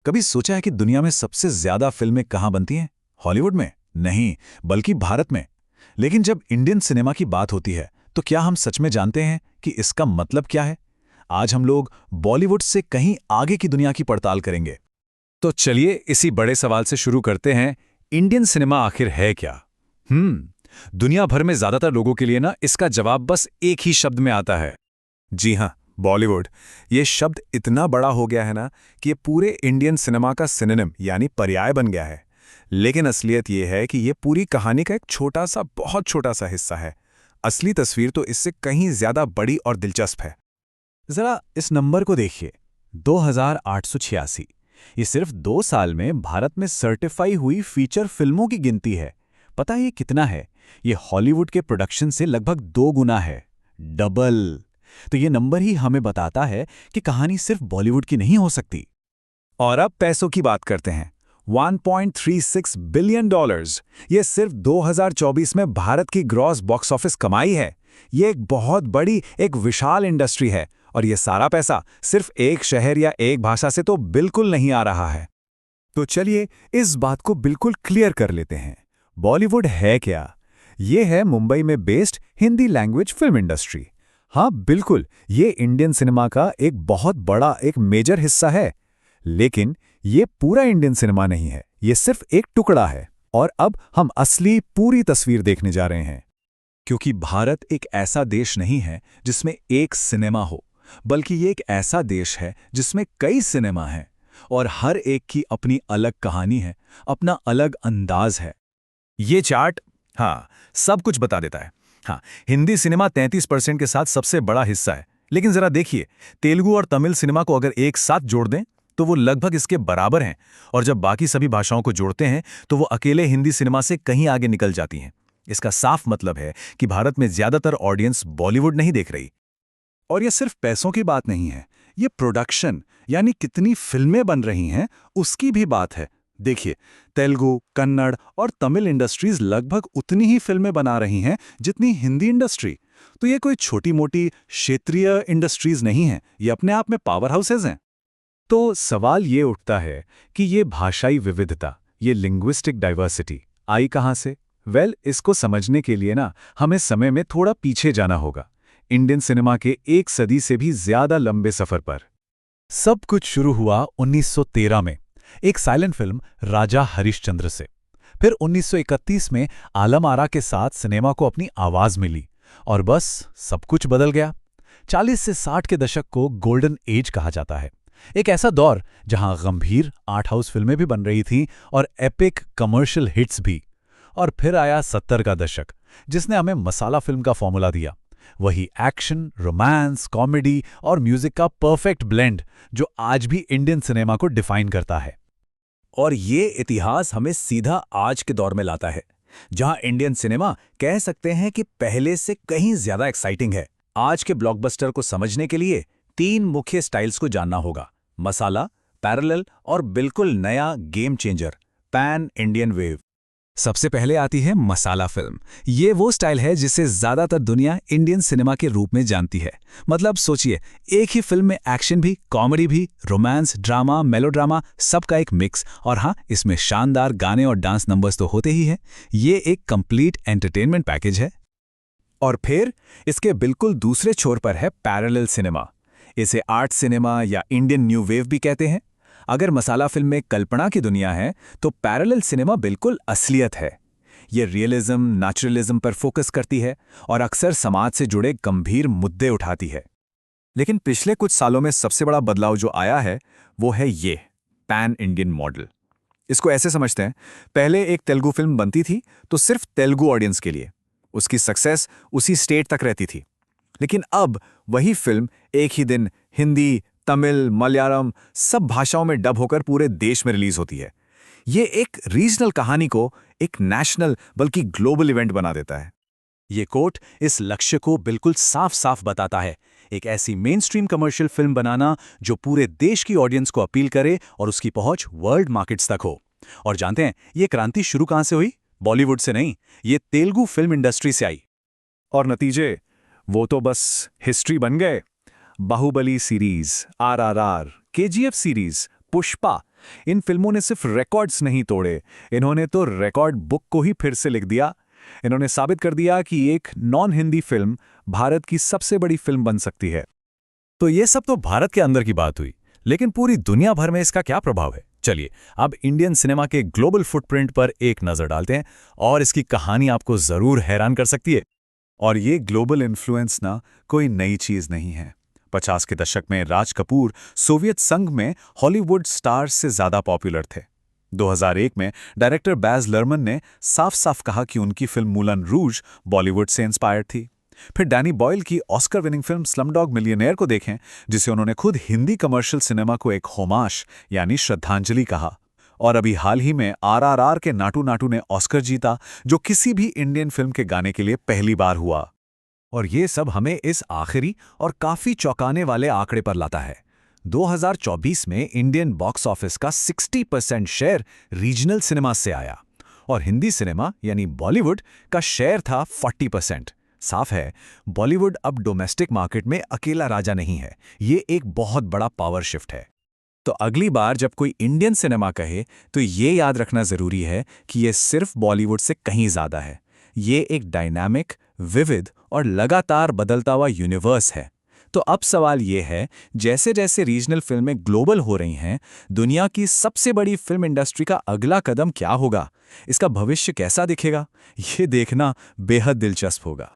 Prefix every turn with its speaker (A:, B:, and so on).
A: कभी सोचा है कि दुनिया में सबसे ज्यादा फिल्में कहाँ बनती हैं? हॉलीवुड में? नहीं, बल्कि भारत में। लेकिन जब इंडियन सिनेमा की बात होती है तो क्या हम सच में जानते हैं कि इसका मतलब क्या है? आज हम लोग बॉलीवुड से कहीं आगे की दुनिया की पड़ताल करेंगे। तो चलिए इसी बड़े सवाल से शुरू करते हैं। इंडियन सिनेमा आखिर है क्या? दुनिया भर में ज्यादातर लोगों के लिए ना इसका जवाब बस एक ही शब्द में आता है। जी हाँ, बॉलीवुड। ये शब्द इतना बड़ा हो गया है ना कि ये पूरे इंडियन सिनेमा का सिनोनिम यानी पर्याय बन गया है। लेकिन असलियत ये है कि ये पूरी कहानी का एक छोटा सा, बहुत छोटा सा हिस्सा है। असली तस्वीर तो इससे कहीं ज्यादा बड़ी और दिलचस्प है। जरा इस नंबर को देखिए, 2886। ये सिर्फ 2 साल में भारत में सर्टिफाई हुई फीचर फिल्मों की गिनती है। पता है ये कितना है? ये हॉलीवुड के प्रोडक्शन से लगभग 2 गुना है। डबल। तो ये नंबर ही हमें बताता है कि कहानी सिर्फ बॉलीवुड की नहीं हो सकती। और अब पैसों की बात करते हैं। 1.36 बिलियन डॉलर्स, ये सिर्फ 2024 में भारत की ग्रॉस बॉक्स ऑफिस कमाई है। ये एक बहुत बड़ी, एक विशाल इंडस्ट्री है, और ये सारा पैसा सिर्फ एक शहर या एक भाषा से तो बिल्कुल नहीं आ रहा है। तो चलिए इस बात को बिल्कुल क्लियर कर लेते हैं। बॉलीवुड है क्या? ये है मुंबई में based Hindi language film industry. हाँ बिल्कुल, ये इंडियन सिनेमा का एक बहुत बड़ा, एक मेजर हिस्सा है। लेकिन ये पूरा इंडियन सिनेमा नहीं है, ये सिर्फ एक टुकड़ा है। और अब हम असली पूरी तस्वीर देखने जा रहे हैं। क्योंकि भारत एक ऐसा देश नहीं है जिसमें एक सिनेमा हो, बल्कि ये एक ऐसा देश है जिसमें कई सिनेमा हैं, और हर एक की अपनी अलग कहानी है, अपना अलग अंदाज है। ये चार्ट, हाँ, सब कुछ बता देता है। हाँ, हिंदी सिनेमा 33% के साथ सबसे बड़ा हिस्सा है। लेकिन जरा देखिए, तेलुगु और तमिल सिनेमा को अगर एक साथ जोड़ दें तो वो लगभग इसके बराबर हैं, और जब बाकी सभी भाषाओं को जोड़ते हैं तो वो अकेले हिंदी सिनेमा से कहीं आगे निकल जाती हैं। इसका साफ मतलब है कि भारत में ज्यादातर ऑडियंस बॉलीवुड नहीं देख रही। और ये सिर्फ पैसों की बात नहीं है, ये प्रोडक्शन यानी कितनी फिल्में बन रही हैं उसकी भी बात है। देखिए, तेलुगु, कन्नड़ और तमिल इंडस्ट्रीज लगभग उतनी ही फिल्में बना रही हैं जितनी हिंदी इंडस्ट्री। तो ये कोई छोटी मोटी क्षेत्रीय इंडस्ट्रीज नहीं हैं, ये अपने आप में पावर हाउसेज हैं। तो सवाल ये उठता है कि ये भाषाई विविधता, ये लिंग्विस्टिक डाइवर्सिटी आई कहाँ से? इसको समझने के लिए ना हमें समय में थोड़ा पीछे जाना होगा, इंडियन सिनेमा के एक सदी से भी ज्यादा लंबे सफर पर। सब कुछ शुरू हुआ 1913 में एक साइलेंट फिल्म राजा हरिश्चंद्र से। फिर 1931 में आलम आरा के साथ सिनेमा को अपनी आवाज मिली, और बस सब कुछ बदल गया। 40 से 60 के दशक को गोल्डन एज कहा जाता है, एक ऐसा दौर जहां गंभीर आर्ट हाउस फिल्में भी बन रही थीं और एपिक कमर्शियल हिट्स भी। और फिर आया 70 का दशक, जिसने हमें मसाला फिल्म का फॉर्मूला दिया। वही एक्शन, रोमांस, कॉमेडी और म्यूजिक का परफेक्ट ब्लेंड जो आज भी इंडियन सिनेमा को डिफाइन करता है। और ये इतिहास हमें सीधा आज के दौर में लाता है, जहां इंडियन सिनेमा कह सकते हैं कि पहले से कहीं ज्यादा एक्साइटिंग है। आज के ब्लॉकबस्टर को समझने के लिए 3 मुख्य स्टाइल्स को जानना होगा: मसाला, पैरेलल और बिल्कुल नया game changer, pan Indian wave. सबसे पहले आती है मसाला फिल्म। ये वो स्टाइल है जिसे ज्यादातर दुनिया इंडियन सिनेमा के रूप में जानती है। मतलब सोचिए, एक ही फिल्म में एक्शन भी, कॉमेडी भी, रोमांस, ड्रामा, मेलोड्रामा, सबका एक मिक्स। और हाँ, इसमें शानदार गाने और डांस नंबर्स तो होते ही हैं। ये एक कंप्लीट एंटरटेनमेंट पैकेज है। और फिर इसके बिल्कुल दूसरे छोर पर है पैरेलल सिनेमा। इसे आर्ट सिनेमा या इंडियन न्यू वेव भी कहते हैं। अगर मसाला फिल्म में कल्पना की दुनिया है, तो पैरेलल सिनेमा बिल्कुल असलियत है। ये रियलिज्म, नेचुरलिज्म पर फोकस करती है और अक्सर समाज से जुड़े गंभीर मुद्दे उठाती है। लेकिन पिछले कुछ सालों में सबसे बड़ा बदलाव जो आया है वो है ये पैन इंडियन मॉडल। इसको ऐसे समझते हैं, पहले एक तेलुगु फिल्म बनती थी तो सिर्फ तेलुगु ऑडियंस के लिए, उसकी सक्सेस उसी स्टेट तक रहती थी। लेकिन अब वही फिल्म एक ही दिन हिंदी, तमिल, मलयालम सब भाषाओं में डब होकर पूरे देश में रिलीज होती है। ये एक रीजनल कहानी को एक नेशनल बल्कि ग्लोबल इवेंट बना देता है। ये कोट इस लक्ष्य को बिल्कुल साफ साफ बताता है, एक ऐसी मेन स्ट्रीम कमर्शियल फिल्म बनाना जो पूरे देश की ऑडियंस को अपील करे और उसकी पहुंच वर्ल्ड मार्केट्स तक हो। और जानते हैं ये क्रांति शुरू कहां से हुई? बॉलीवुड से नहीं, ये तेलुगु फिल्म इंडस्ट्री से आई। और नतीजे वो तो बस हिस्ट्री बन गए। Baahubali series, RRR, KGF series, Pushpa, इन फिल्मों ने सिर्फ रिकॉर्ड्स नहीं तोड़े, इन्होंने तो रिकॉर्ड बुक को ही फिर से लिख दिया। इन्होंने साबित कर दिया कि एक नॉन हिंदी फिल्म भारत की सबसे बड़ी फिल्म बन सकती है।
B: तो ये सब तो भारत के अंदर की बात हुई, लेकिन पूरी दुनिया भर में इसका क्या प्रभाव है? चलिए अब इंडियन सिनेमा के ग्लोबल फुटप्रिंट पर एक नजर डालते हैं और इसकी कहानी आपको जरूर हैरान कर सकती है।
A: और ये ग्लोबल इन्फ्लुएंस ना कोई नई चीज नहीं है। 50 के दशक में राज कपूर सोवियत संघ में हॉलीवुड स्टार्स से ज्यादा पॉपुलर थे। 2001 में डायरेक्टर बैज लर्मन ने साफ साफ कहा कि उनकी फिल्म मूलन रूज बॉलीवुड से इंस्पायर्ड थी। फिर डैनी बॉयल की Oscar winning film Slumdog millionaire को देखें, जिसे उन्होंने खुद हिंदी कमर्शियल सिनेमा को एक होमाश यानी श्रद्धांजलि कहा। और अभी हाल ही में आरआरआर के नाटू नाटू ने ऑस्कर जीता, जो किसी भी इंडियन फिल्म के गाने के लिए पहली बार हुआ। और ये सब हमें इस आखिरी और काफी चौंकाने वाले आंकड़े पर लाता है। 2024 में इंडियन बॉक्स ऑफिस का 60% शेयर रीजनल सिनेमा से आया और हिंदी सिनेमा यानी बॉलीवुड का शेयर था 40%। साफ है, बॉलीवुड अब डोमेस्टिक मार्केट में अकेला राजा नहीं है, ये एक बहुत बड़ा पावर शिफ्ट है। तो अगली बार जब कोई इंडियन सिनेमा कहे तो ये याद रखना जरूरी है कि ये सिर्फ बॉलीवुड से कहीं ज्यादा है। ये एक डायनामिक, विविध और लगातार बदलता हुआ यूनिवर्स है। तो अब सवाल ये है, जैसे जैसे रीजनल फिल्में ग्लोबल हो रही हैं, दुनिया की सबसे बड़ी फिल्म इंडस्ट्री का अगला कदम क्या होगा? इसका भविष्य कैसा दिखेगा? ये देखना बेहद दिलचस्प होगा।